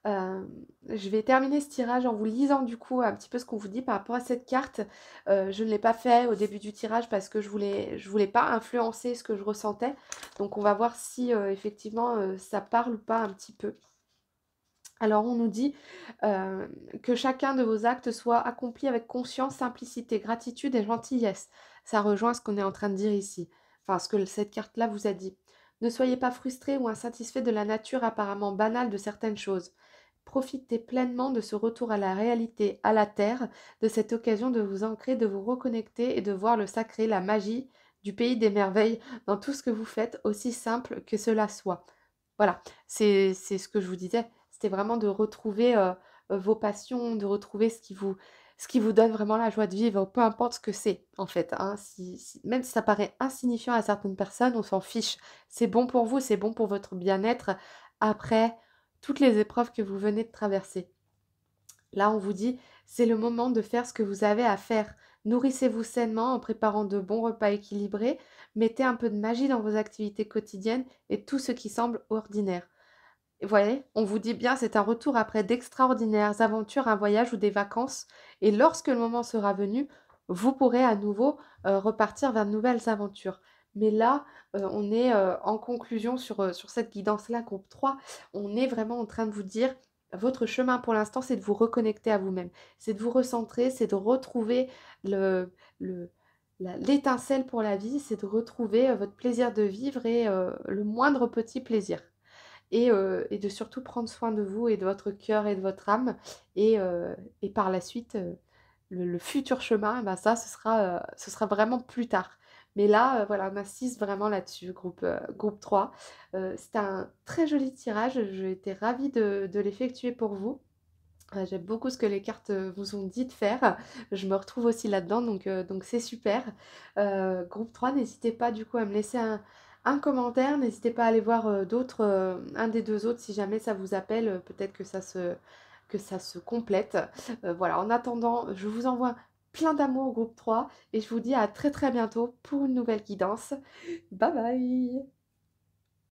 Je vais terminer ce tirage en vous lisant du coup un petit peu ce qu'on vous dit par rapport à cette carte. Je ne l'ai pas fait au début du tirage parce que je voulais pas influencer ce que je ressentais. Donc on va voir si, effectivement, ça parle ou pas un petit peu. Alors on nous dit, que chacun de vos actes soit accompli avec conscience, simplicité, gratitude et gentillesse. Ça rejoint ce qu'on est en train de dire ici, enfin ce que cette carte-là vous a dit. Ne soyez pas frustrés ou insatisfaits de la nature apparemment banale de certaines choses. Profitez pleinement de ce retour à la réalité, à la terre, de cette occasion de vous ancrer, de vous reconnecter et de voir le sacré, la magie du pays des merveilles dans tout ce que vous faites, aussi simple que cela soit. Voilà, c'est ce que je vous disais, c'était vraiment de retrouver, vos passions, de retrouver ce qui vous donne vraiment la joie de vivre, peu importe ce que c'est, en fait, hein. Même si ça paraît insignifiant à certaines personnes, on s'en fiche. C'est bon pour vous, c'est bon pour votre bien-être, après toutes les épreuves que vous venez de traverser. Là, on vous dit: «C'est le moment de faire ce que vous avez à faire». Nourrissez-vous sainement en préparant de bons repas équilibrés, mettez un peu de magie dans vos activités quotidiennes et tout ce qui semble ordinaire. Vous voyez? On vous dit bien, c'est un retour après d'extraordinaires aventures, un voyage ou des vacances et lorsque le moment sera venu, vous pourrez à nouveau, repartir vers de nouvelles aventures. Mais là, on est, en conclusion sur cette guidance-là, groupe 3. On est vraiment en train de vous dire: «Votre chemin pour l'instant, c'est de vous reconnecter à vous-même. C'est de vous recentrer, c'est de retrouver le le l'étincelle pour la vie, c'est de retrouver, votre plaisir de vivre et le moindre petit plaisir» et de surtout prendre soin de vous et de votre cœur et de votre âme et par la suite, le futur chemin, bah, ça, ce sera vraiment plus tard. Mais là, voilà, on insiste vraiment là-dessus, groupe 3. C'était un très joli tirage, j'ai été ravie de l'effectuer pour vous. J'aime beaucoup ce que les cartes, vous ont dit de faire. Je me retrouve aussi là-dedans, donc c'est super. Groupe 3, n'hésitez pas du coup à me laisser un commentaire. N'hésitez pas à aller voir, d'autres, un des 2 autres si jamais ça vous appelle, peut-être que ça se complète. Voilà, en attendant, je vous envoie plein d'amour groupe 3 et je vous dis à très, très bientôt pour une nouvelle guidance. Bye bye!